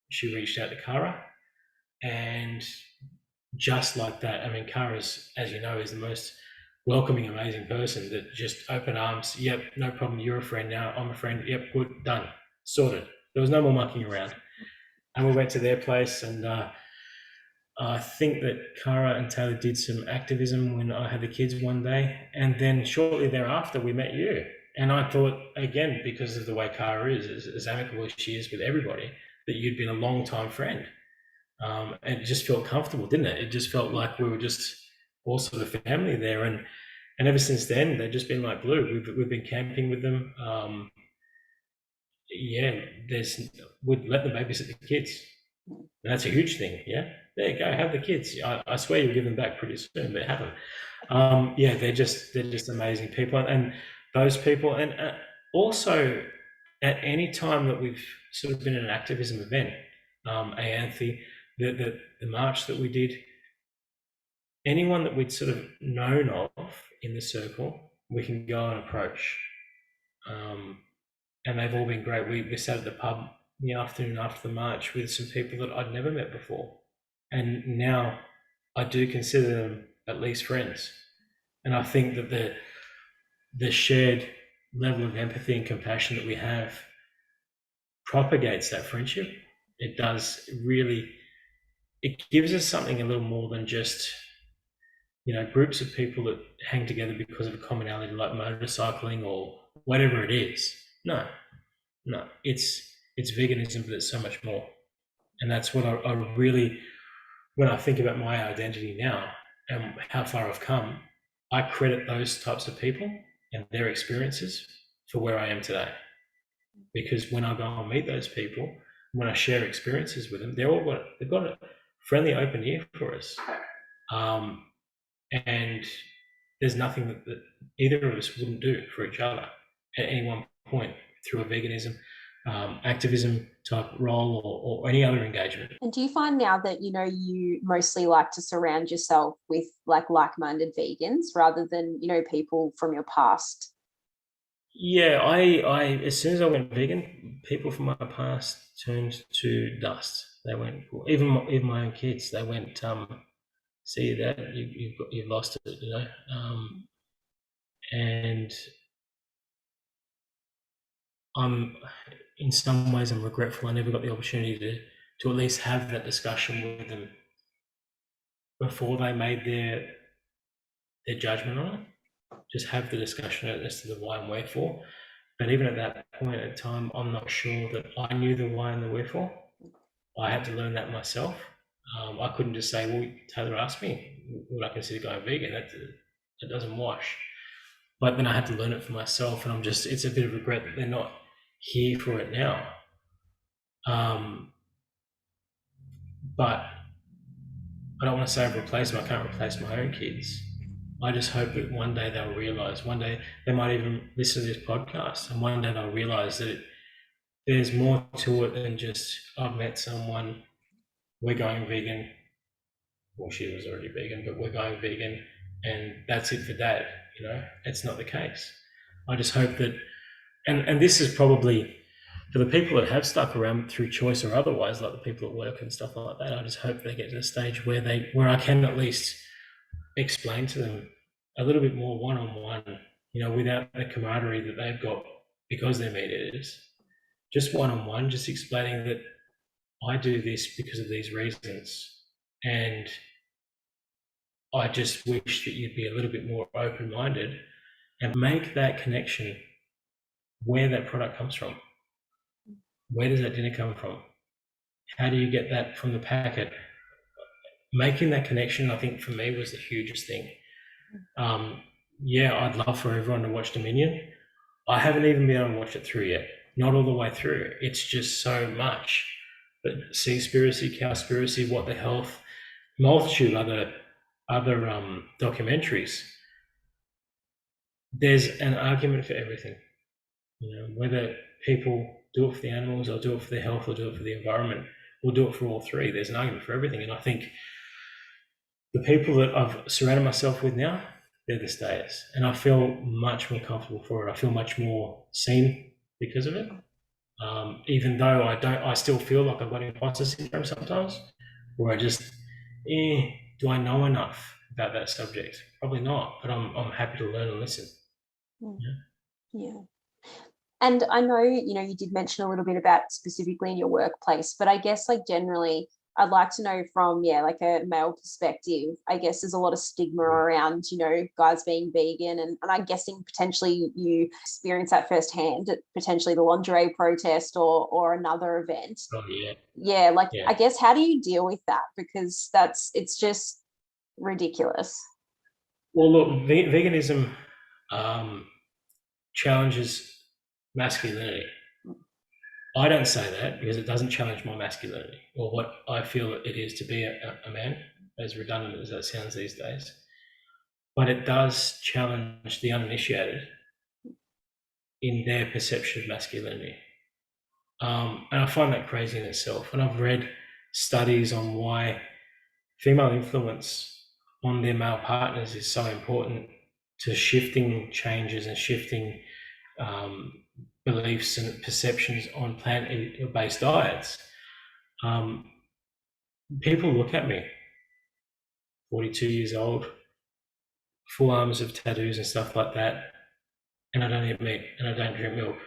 she reached out to Cara, and just like that, I mean, Cara's, as you know, is the most welcoming, amazing person that just open arms. Yep, no problem. You're a friend now. I'm a friend. Yep, good, done, sorted. There was no more mucking around. And we went to their place, and I think that Cara and Tayla did some activism when I had the kids one day, and then shortly thereafter we met you. And I thought, again, because of the way Cara is, as amicable as she is with everybody, that you'd been a long-time friend. And it just felt comfortable, didn't it? It just felt like we were just all sort of family there. And ever since then, they've just been like glue. We've been camping with them. We'd let them babysit the kids. And that's a huge thing. Yeah, there you go. Have the kids. I swear you'll give them back pretty soon, but have them. They're just amazing people, and those people, and also at any time that we've sort of been in an activism event, Aanthe, the march that we did, anyone that we'd sort of known of in the circle, we can go and approach. And they've all been great. We sat at the pub in the afternoon after the march with some people that I'd never met before. And now I do consider them at least friends. And I think that the shared level of empathy and compassion that we have propagates that friendship. It does really, it gives us something a little more than just, groups of people that hang together because of a commonality like motorcycling or whatever it is. No, it's veganism, but it's so much more. And that's what I really, when I think about my identity now and how far I've come, I credit those types of people and their experiences for where I am today. Because when I go and meet those people, when I share experiences with them, they've got a friendly, open ear for us. And there's nothing that either of us wouldn't do for each other at any one point through a veganism, activism type role or any other engagement. And do you find now that, you mostly like to surround yourself with like-minded vegans rather than, people from your past? Yeah, I as soon as I went vegan, people from my past turned to dust. They went, even my own kids. They went, see that you've lost it, and in some ways I'm regretful I never got the opportunity to at least have that discussion with them before they made their judgment on it. Just have the discussion as to the why and wherefore. But even at that point in time, I'm not sure that I knew the why and the wherefore. I had to learn that myself. I couldn't just say, well, Tayla asked me, would I consider going vegan? That doesn't wash. But then I had to learn it for myself, and it's a bit of regret that they're not here for it now. But I don't want to say I've replaced them. I can't replace my own kids. I just hope that one day they'll realise, one day they might even listen to this podcast, and one day they'll realise that there's more to it than just, I've met someone, we're going vegan. Well, she was already vegan, but we're going vegan, and that's it for Dad. It's not the case. I just hope that, and this is probably for the people that have stuck around through choice or otherwise, like the people at work and stuff like that. I just hope they get to the stage where I can at least explain to them a little bit more one-on-one, without the camaraderie that they've got because they're meat eaters. Just one-on-one, just explaining that I do this because of these reasons, and I just wish that you'd be a little bit more open-minded and make that connection where that product comes from. Where does that dinner come from? How do you get that from the packet? Making that connection, I think, for me was the hugest thing. I'd love for everyone to watch Dominion. I haven't even been able to watch it through yet. Not all the way through. It's just so much. But Seaspiracy, Cowspiracy, What the Health, multitude of other documentaries. There's an argument for everything. Whether people do it for the animals or do it for their health or do it for the environment or do it for all three. There's an argument for everything. And I think the people that I've surrounded myself with now, they're the stayers. And I feel much more comfortable for it. I feel much more seen because of it. Even though I still feel like I've got imposter syndrome sometimes, where I just, do I know enough about that subject? Probably not, but I'm happy to learn and listen. Yeah. And I know, you did mention a little bit about specifically in your workplace, but I guess generally I'd like to know from, like a male perspective, I guess there's a lot of stigma around, guys being vegan. And I'm guessing potentially you experience that firsthand at potentially the lingerie protest or another event. Oh, yeah. Yeah. I guess, how do you deal with that? Because it's just ridiculous. Well, look, veganism challenges masculinity. I don't say that because it doesn't challenge my masculinity or what I feel it is to be a man, as redundant as that sounds these days. But it does challenge the uninitiated in their perception of masculinity. And I find that crazy in itself. And I've read studies on why female influence on their male partners is so important to shifting changes and shifting beliefs and perceptions on plant-based diets. People look at me 42 years old, full arms of tattoos and stuff like that, and I don't eat meat, and I don't drink milk,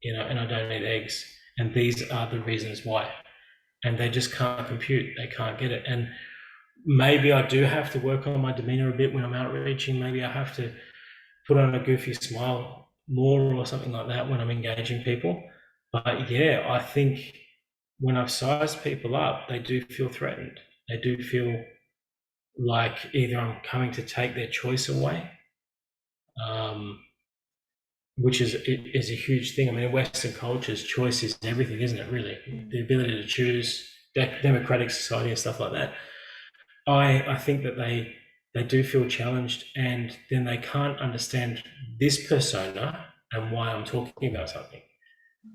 and I don't eat eggs. And these are the reasons why. And they just can't compute. They can't get it. And maybe I do have to work on my demeanor a bit when I'm outreaching. Maybe I have to put on a goofy smile more or something like that when I'm engaging people. But yeah, I think when I've sized people up, they do feel threatened. They do feel like either I'm coming to take their choice away, which is a huge thing. I mean, in Western cultures, choice is everything, isn't it, really? The ability to choose, democratic society and stuff like that. I think that they do feel challenged, and then they can't understand this persona and why I'm talking about something.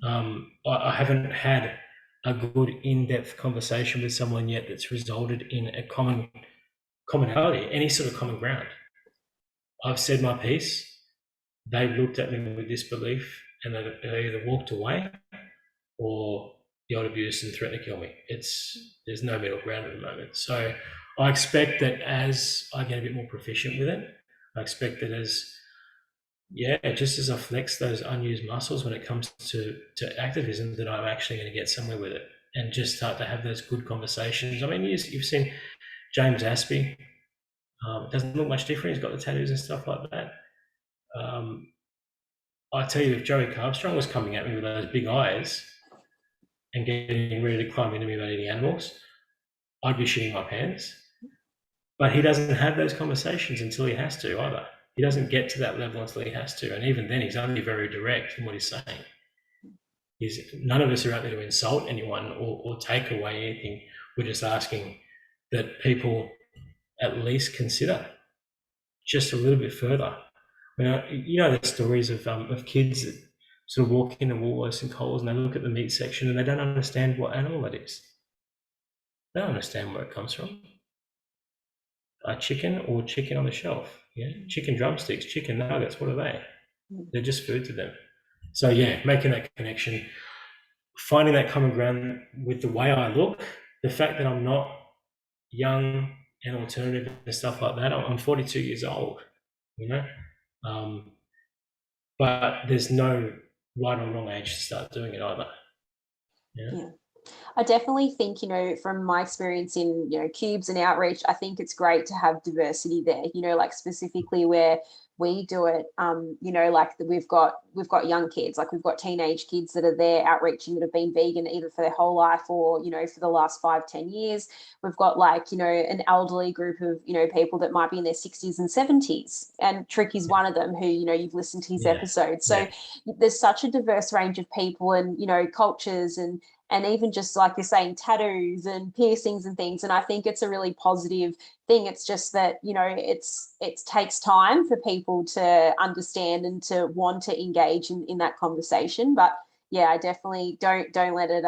I haven't had a good in-depth conversation with someone yet that's resulted in a commonality, any sort of common ground. I've said my piece. They've looked at me with disbelief, and they either walked away or yelled abuse and threatened to kill me. There's no middle ground at the moment. So I expect that as I get a bit more proficient with it, I expect that just as I flex those unused muscles when it comes to activism, that I'm actually going to get somewhere with it and just start to have those good conversations. I mean, you've seen James Aspey. It doesn't look much different. He's got the tattoos and stuff like that. I tell you, if Joey Carbstrong was coming at me with those big eyes and getting ready to climb into me about eating animals, I'd be shitting my pants. But he doesn't have those conversations until he has to either. He doesn't get to that level until he has to. And even then, he's only very direct in what he's saying. None of us are out there to insult anyone or take away anything. We're just asking that people at least consider just a little bit further. The stories of kids that sort of walk into Woolworths and Coles and they look at the meat section and they don't understand what animal it is. They don't understand where it comes from. A chicken or chicken on the shelf. Yeah, chicken drumsticks, chicken nuggets. What are they? They're just food to them. So yeah, making that connection, finding that common ground with the way I look, the fact that I'm not young and alternative and stuff like that. I'm 42 years old, but there's no right or wrong age to start doing it either. Yeah. I definitely think, from my experience in, cubes and outreach, I think it's great to have diversity there, like specifically where we do it, like we've got young kids, like we've got teenage kids that are there outreaching that have been vegan either for their whole life or, for the last 5-10 years. We've got an elderly group of, people that might be in their 60s and 70s. And Tricky's one of them who, you've listened to his episode. So there's such a diverse range of people and, cultures and even just like you're saying, tattoos and piercings and things. And I think it's a really positive thing. It's just that, it takes time for people to understand and to want to engage in that conversation. But yeah, I definitely don't let it,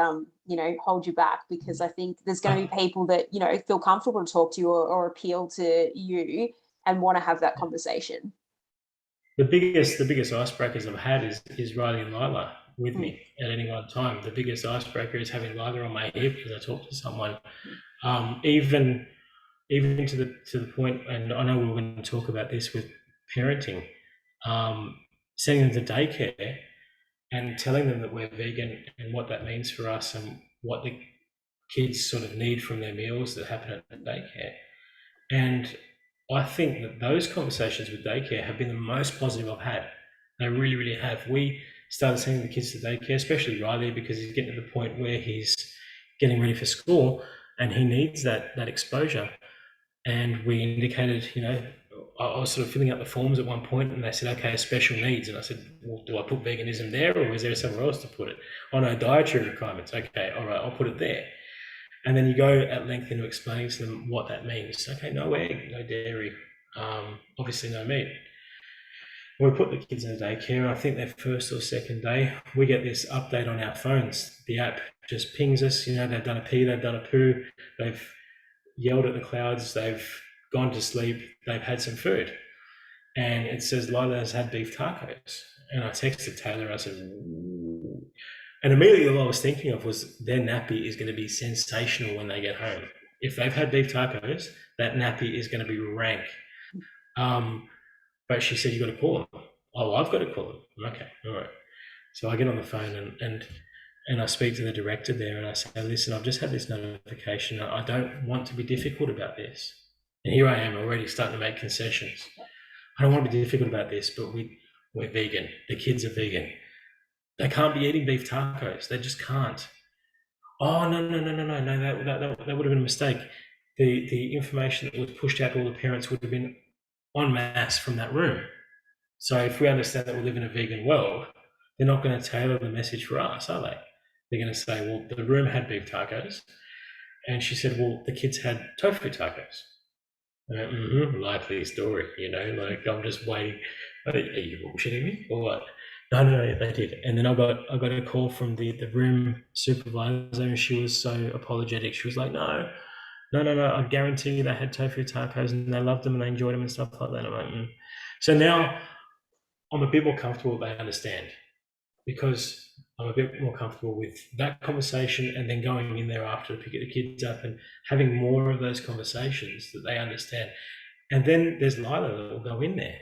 hold you back, because I think there's going to be people that, feel comfortable to talk to you or appeal to you and want to have that conversation. The biggest icebreakers I've had is Riley and Lila with me at any one time. The biggest icebreaker is having Lila on my hip as I talk to someone. Even to the point, and I know we're going to talk about this with parenting, sending them to daycare and telling them that we're vegan and what that means for us and what the kids sort of need from their meals that happen at the daycare. And I think that those conversations with daycare have been the most positive I've had. They really, really have. We started sending the kids to daycare, especially Riley, because he's getting to the point where he's getting ready for school and he needs that exposure. And we indicated, I was sort of filling out the forms at one point and they said, okay, special needs. And I said, well, do I put veganism there or is there somewhere else to put it? Oh no, dietary requirements. Okay, all right, I'll put it there. And then you go at length into explaining to them what that means. Okay, no egg, no dairy, obviously no meat. We put the kids in the daycare. I think their first or second day, we get this update on our phones. The app just pings us, they've done a pee, they've done a poo, they've yelled at the clouds, they've gone to sleep, they've had some food. And it says Lila has had beef tacos. And I texted Tayla, I said, ooh. And immediately all I was thinking of was their nappy is going to be sensational when they get home. If they've had beef tacos, that nappy is going to be rank. But she said, you got to call them. Oh, I've got to call them. Okay, all right. So I get on the phone and I speak to the director there and I say, listen, I've just had this notification. I don't want to be difficult about this. And here I am already starting to make concessions. I don't want to be difficult about this, but we're vegan. The kids are vegan. They can't be eating beef tacos. They just can't. Oh, no, that would have been a mistake. The information that was pushed out to all the parents would have been en masse from that room. So if we understand that we live in a vegan world, they're not going to tailor the message for us, are they? They're going to say, well, the room had beef tacos. And she said, well, the kids had tofu tacos. Likely story, like I'm just waiting. Are you bullshitting me or what? No, they did. And then I got a call from the room supervisor and she was so apologetic. She was like, no, I guarantee you they had tofu tacos and they loved them and they enjoyed them and stuff like that. I'm like, So now I'm a bit more comfortable that they understand, because I'm a bit more comfortable with that conversation and then going in there after to pick the kids up and having more of those conversations that they understand. And then there's Lila that will go in there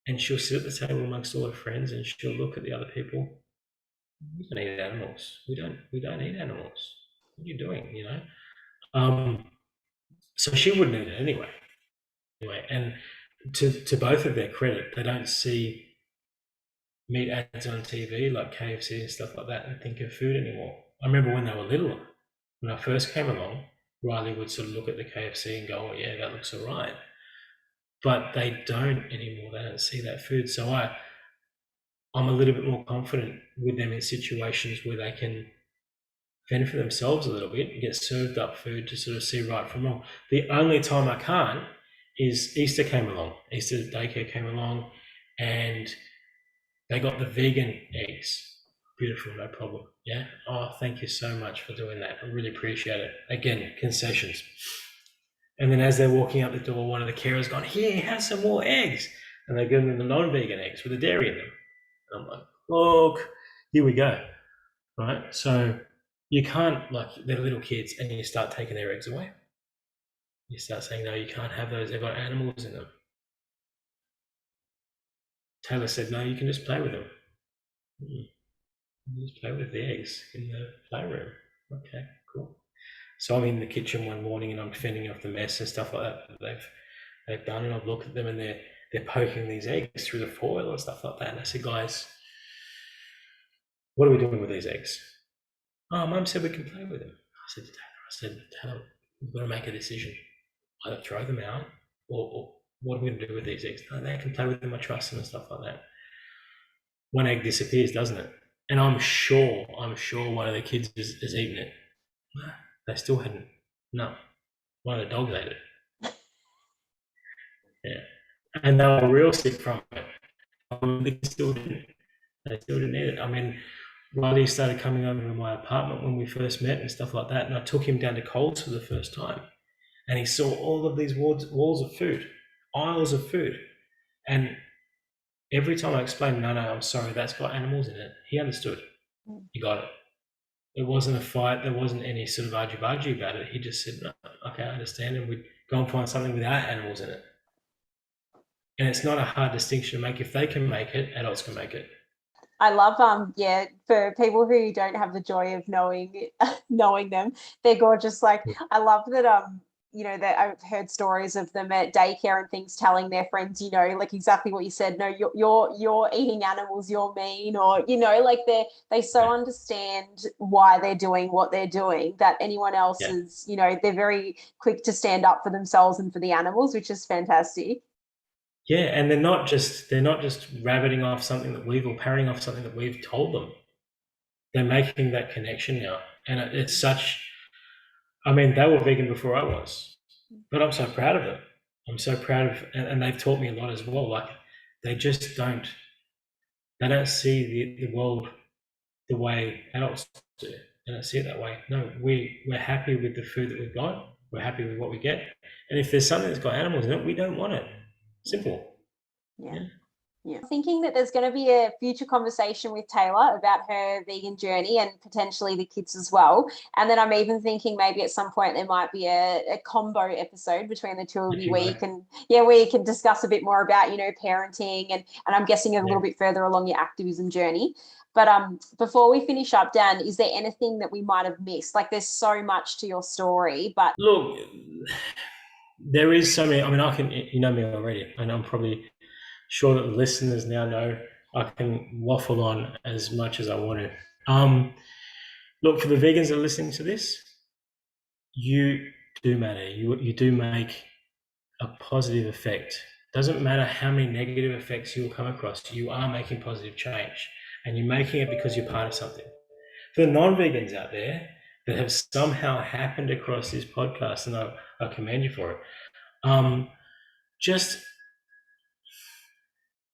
and she'll sit at the table amongst all her friends and she'll look at the other people. We don't eat animals. We don't eat animals. What are you doing, So she wouldn't eat it anyway. And to both of their credit, they don't see meat ads on TV like KFC and stuff like that and think of food anymore. I remember when they were little, when I first came along, Riley would sort of look at the KFC and go, oh yeah, that looks all right. But they don't anymore. They don't see that food. So I'm a little bit more confident with them in situations where they can fend for themselves a little bit and get served up food to sort of see right from wrong. The only time I can't is Easter came along. Easter daycare came along and they got the vegan eggs. Beautiful, no problem. Yeah. Oh, thank you so much for doing that. I really appreciate it. Again, concessions. And then as they're walking out the door, one of the carers gone, here, have some more eggs. And they give them the non-vegan eggs with the dairy in them. And I'm like, look, here we go. Right? So you can't, like, they're little kids and you start taking their eggs away. You start saying, no, you can't have those. They've got animals in them. Tayla said, no, you can just play with them. You just play with the eggs in the playroom. Okay, cool. So I'm in the kitchen one morning and I'm fending off the mess and stuff like that they've done, and I've looked at them and they're poking these eggs through the foil and stuff like that. And I said, guys, what are we doing with these eggs? Oh, Mum said we can play with them. I said, Taylor, we've got to make a decision. Either throw them out or what are we going to do with these eggs? No, they can play with them, I trust them and stuff like that. One egg disappears, doesn't it? And I'm sure one of the kids has eaten it. No, they still hadn't. No, one of the dogs ate it. Yeah, and they were real sick from it. They still didn't. They still didn't eat it. I mean, Riley started coming over to my apartment when we first met and stuff like that, and I took him down to Coles for the first time, and he saw all of these walls of food, aisles of food, and every time I explained, no, I'm sorry, that's got animals in it, he understood. He got it. It wasn't a fight. There wasn't any sort of argy-bargy about it. He just said, no, okay, I understand, and we'd go and find something without animals in it. And it's not a hard distinction to make. If they can make it, adults can make it. I love for people who don't have the joy of knowing them, they're gorgeous. Like I love that that I've heard stories of them at daycare and things telling their friends, like exactly what you said, no, you're eating animals, you're mean, or like they so understand why they're doing what they're doing that anyone else is, they're very quick to stand up for themselves and for the animals, which is fantastic. Yeah, and they're not just rabbiting off something that we've, or parroting off something that we've told them. They're making that connection now, and it's such. I mean, they were vegan before I was, but I'm so proud of them. I'm so proud of, and they've taught me a lot as well. Like they just don't. They don't see the world the way adults do. They don't see it that way. No, we're happy with the food that we've got. We're happy with what we get, and if there's something that's got animals in it, we don't want it. Simple. Yeah. Yeah. Thinking that there's going to be a future conversation with Tayla about her vegan journey and potentially the kids as well. And then I'm even thinking maybe at some point there might be a combo episode between the two of you where you can, where you can discuss a bit more about, parenting and I'm guessing a little bit further along your activism journey. But before we finish up, Dan, is there anything that we might have missed? Like there's so much to your story, but look, there is so many. I mean, you know me already, and I'm probably sure that the listeners now know I can waffle on as much as I want to. Look, for the vegans that are listening to this, you do matter. You do make a positive effect. Doesn't matter how many negative effects you'll come across, you are making positive change, and you're making it because you're part of something. For the non-vegans out there that have somehow happened across this podcast, and I commend you for it,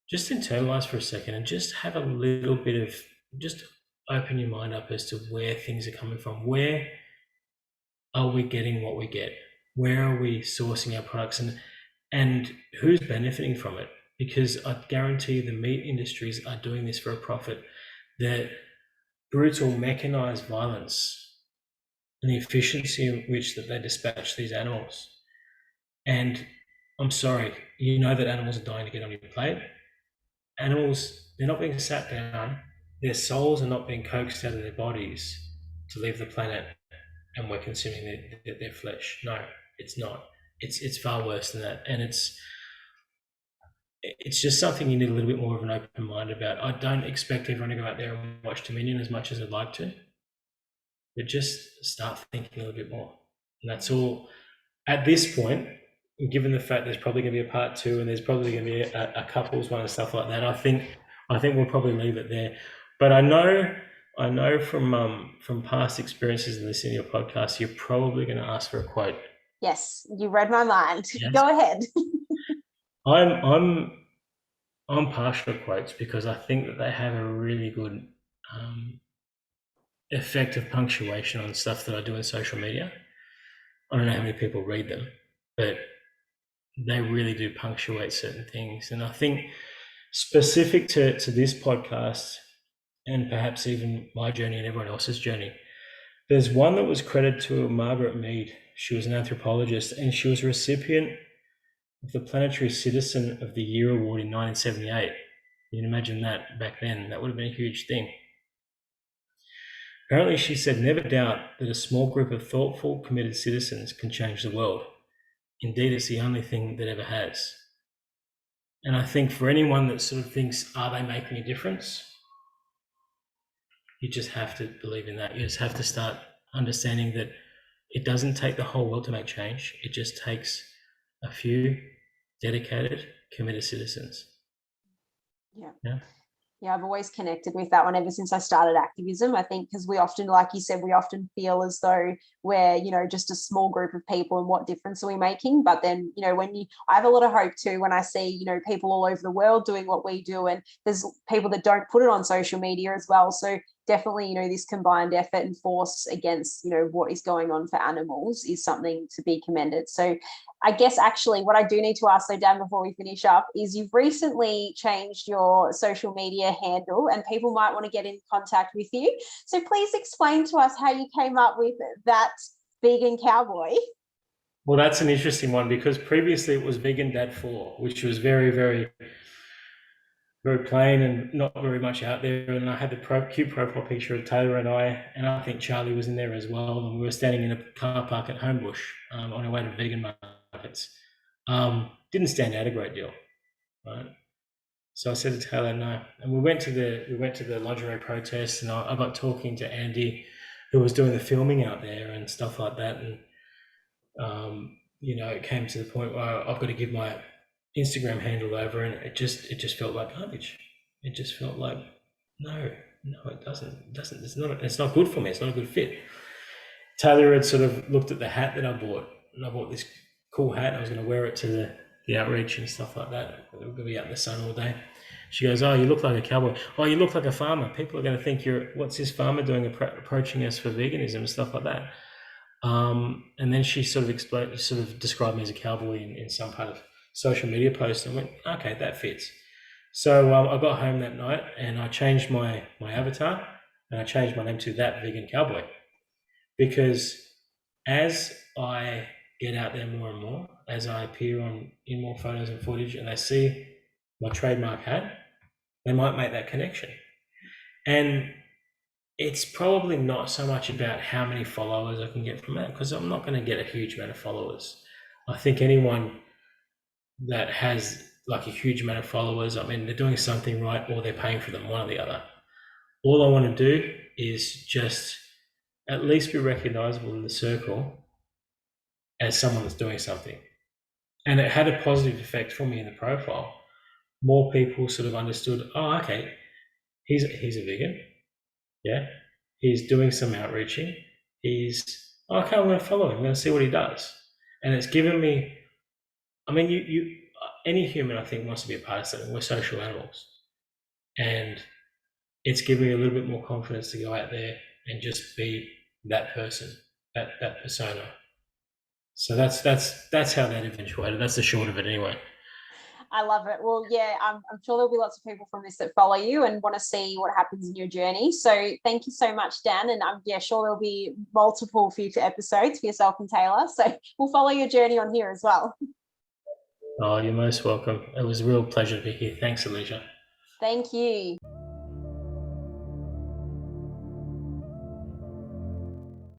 just internalize for a second and just have a little bit of, just open your mind up as to where things are coming from. Where are we getting what we get? Where are we sourcing our products, and who's benefiting from it? Because I guarantee the meat industries are doing this for a profit. The brutal mechanized violence and the efficiency in which that they dispatch these animals. And I'm sorry, you know that animals are dying to get on your plate. Animals, they're not being sat down. Their souls are not being coaxed out of their bodies to leave the planet, and we're consuming their flesh. No, it's not. It's far worse than that, and it's just something you need a little bit more of an open mind about. I don't expect everyone to go out there and watch Dominion as much as I'd like to, but just start thinking a little bit more. And that's all. At this point, given the fact there's probably going to be a part 2 and there's probably going to be a couples one and stuff like that, I think we'll probably leave it there. But I know from past experiences and listening to your podcast, you're probably going to ask for a quote. Yes, you read my mind. Yes. Go ahead. I'm partial to quotes because I think that they have a really good effect of punctuation on stuff that I do in social media. I don't know how many people read them, but they really do punctuate certain things. And I think specific to this podcast, and perhaps even my journey and everyone else's journey, there's one that was credited to Margaret Mead. She was an anthropologist, and she was a recipient of the Planetary Citizen of the Year Award in 1978. You can imagine that back then. That would have been a huge thing. Apparently, she said, "Never doubt that a small group of thoughtful, committed citizens can change the world. Indeed, it's the only thing that ever has." And I think for anyone that sort of thinks, are they making a difference? You just have to believe in that. You just have to start understanding that it doesn't take the whole world to make change. It just takes a few dedicated, committed citizens. Yeah, I've always connected with that one ever since I started activism. I think because we often, like you said, we often feel as though we're, just a small group of people and what difference are we making? But then, I have a lot of hope too when I see, people all over the world doing what we do, and there's people that don't put it on social media as well. So definitely, this combined effort and force against, what is going on for animals is something to be commended. So I guess actually what I do need to ask, though, Dan, before we finish up, is you've recently changed your social media handle and people might want to get in contact with you. So please explain to us how you came up with that Vegan Cowboy. Well, that's an interesting one because previously it was Vegan Dad 4, which was very, very, very plain and not very much out there. And I had the cute profile picture of Tayla and I think Charlie was in there as well. And we were standing in a car park at Homebush on our way to vegan markets. Didn't stand out a great deal, right? So I said to Tayla, no. And we went to the lingerie protest, and I got talking to Andy, who was doing the filming out there and stuff like that. And it came to the point where I've got to give my Instagram handle over, and it just felt like garbage. It just felt like no, it doesn't. It's not good for me. It's not a good fit. Tayla had sort of looked at the hat that I bought, and I bought this cool hat. I was going to wear it to the outreach and stuff like that. We're going to be out in the sun all day. She goes, "Oh, you look like a cowboy. Oh, you look like a farmer. People are going to think what's this farmer doing approaching us for veganism and stuff like that." And then she sort of described me as a cowboy in some part of social media post, and I went, okay, that fits. So I got home that night and I changed my avatar and I changed my name to that Vegan Cowboy because as I get out there more and more, as I appear in more photos and footage, and they see my trademark hat, they might make that connection. And it's probably not so much about how many followers I can get from that, because I'm not going to get a huge amount of followers. I think anyone that has like a huge amount of followers, I mean, they're doing something right or they're paying for them, one or the other. All I want to do is just at least be recognizable in the circle as someone that's doing something. And it had a positive effect for me in the profile. More people sort of understood, oh, okay, he's a vegan. Yeah. He's doing some outreaching. Okay, I'm going to follow him. I'm going to see what he does. And it's given me, I mean, any human, I think, wants to be a part of something. We're social animals. And it's given me a little bit more confidence to go out there and just be that person, that persona. So that's how that eventuated. That's the short of it anyway. I love it. Well, yeah, I'm sure there'll be lots of people from this that follow you and want to see what happens in your journey. So thank you so much, Dan. And I'm sure there'll be multiple future episodes for yourself and Tayla. So we'll follow your journey on here as well. Oh, you're most welcome. It was a real pleasure to be here. Thanks, Alicia. Thank you.